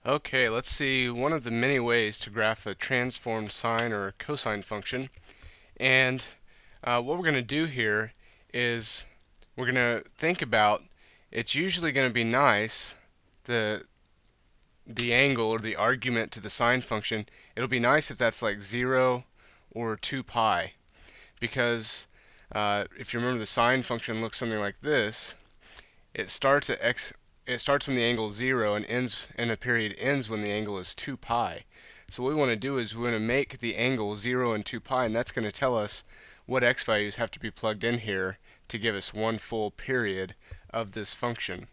Okay, let's see one of the many ways to graph a transformed sine or cosine function. And what we're going to do here is we're going to think about it's usually going to be nice, the angle or the argument to the sine function, it'll be nice if that's like 0 or 2 pi. Because if you remember, the sine function looks something like this. It starts at x. It starts when the angle is 0 and ends, and a period ends when the angle is 2 pi. So what we want to do is we want to make the angle 0 and 2 pi, and that's going to tell us what x values have to be plugged in here to give us one full period of this function.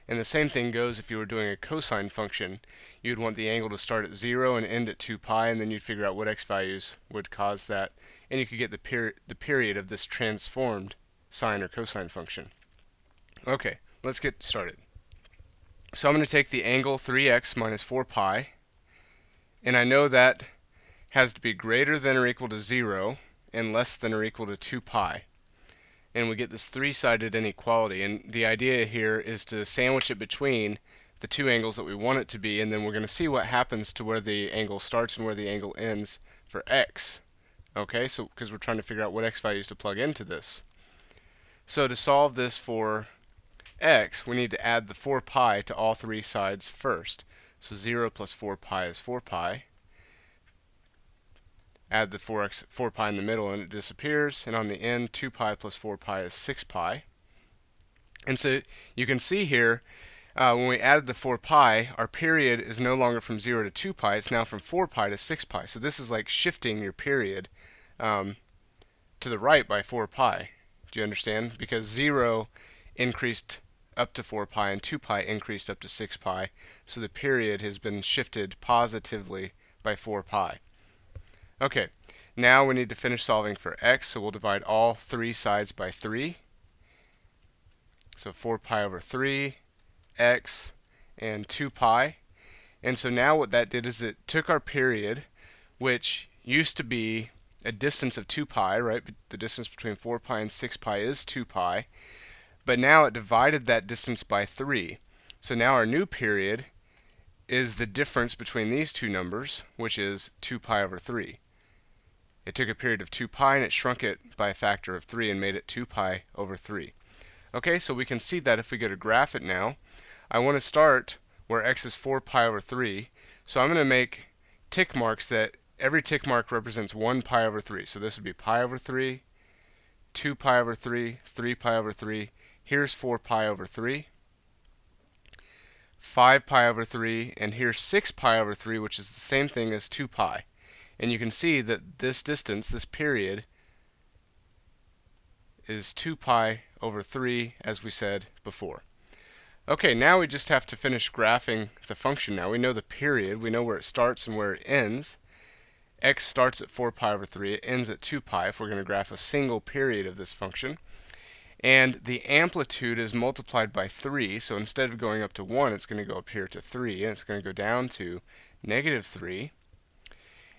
And the same thing goes if you were doing a cosine function. You'd want the angle to start at 0 and end at 2 pi, and then you'd figure out what x values would cause that, and you could get the period of this transformed sine or cosine function. Okay, let's get started. So I'm going to take the angle 3x minus 4 pi, and I know that has to be greater than or equal to 0 and less than or equal to 2 pi. And we get this three-sided inequality, and the idea here is to sandwich it between the two angles that we want it to be, and then we're going to see what happens to where the angle starts and where the angle ends for x. Okay, so because we're trying to figure out what x values to plug into this. So to solve this for x, we need to add the 4 pi to all three sides first. So 0 plus 4 pi is 4 pi. Add the 4 pi in the middle and it disappears. And on the end, 2 pi plus 4 pi is 6 pi. And so you can see here, when we added the 4 pi, our period is no longer from 0 to 2 pi. It's now from 4 pi to 6 pi. So this is like shifting your period to the right by 4 pi. Do you understand? Because 0 increased up to 4 pi and 2 pi increased up to 6 pi, so the period has been shifted positively by 4 pi. Okay, now we need to finish solving for x, so we'll divide all three sides by 3. So 4 pi over 3, x, and 2 pi. And so now what that did is it took our period, which used to be a distance of 2 pi, right? The distance between 4 pi and 6 pi is 2 pi. But now it divided that distance by 3. So now our new period is the difference between these two numbers, which is 2 pi over 3. It took a period of 2 pi and it shrunk it by a factor of 3 and made it 2 pi over 3. Okay, so we can see that if we go to graph it now, I want to start where x is 4 pi over 3. So I'm going to make tick marks that every tick mark represents 1 pi over 3. So this would be pi over 3, 2 pi over 3, 3 pi over 3. Here's 4 pi over 3, 5 pi over 3, and here's 6 pi over 3, which is the same thing as 2 pi. And you can see that this distance, this period, is 2 pi over 3, as we said before. Okay, now we just have to finish graphing the function now. We know the period, we know where it starts and where it ends. X starts at 4 pi over 3, it ends at 2 pi if we're going to graph a single period of this function. And the amplitude is multiplied by 3, so instead of going up to 1, it's going to go up here to 3, and it's going to go down to negative 3.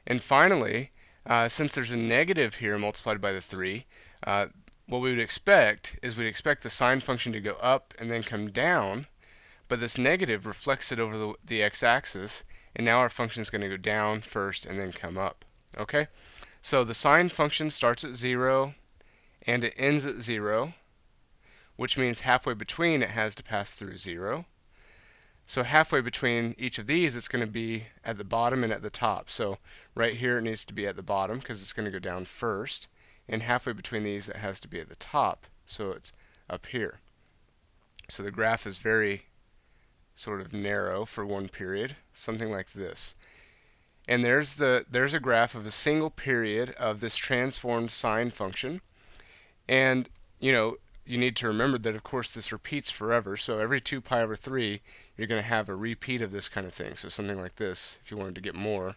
And finally, since there's a negative here multiplied by the 3, what we would expect is we'd expect the sine function to go up and then come down, but this negative reflects it over the x-axis, and now our function is going to go down first and then come up. Okay? So the sine function starts at 0 and it ends at 0. Which means halfway between it has to pass through 0. So halfway between each of these, it's going to be at the bottom and at the top. So right here it needs to be at the bottom because it's going to go down first. And halfway between these, it has to be at the top, so it's up here. So the graph is very sort of narrow for one period, something like this. And there's a graph of a single period of this transformed sine function. And, you need to remember that, of course, this repeats forever. So every 2 pi over 3, you're going to have a repeat of this kind of thing. So something like this, if you wanted to get more.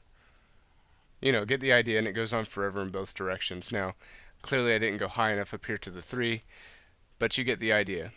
Get the idea, and it goes on forever in both directions. Now, clearly I didn't go high enough up here to the 3, but you get the idea.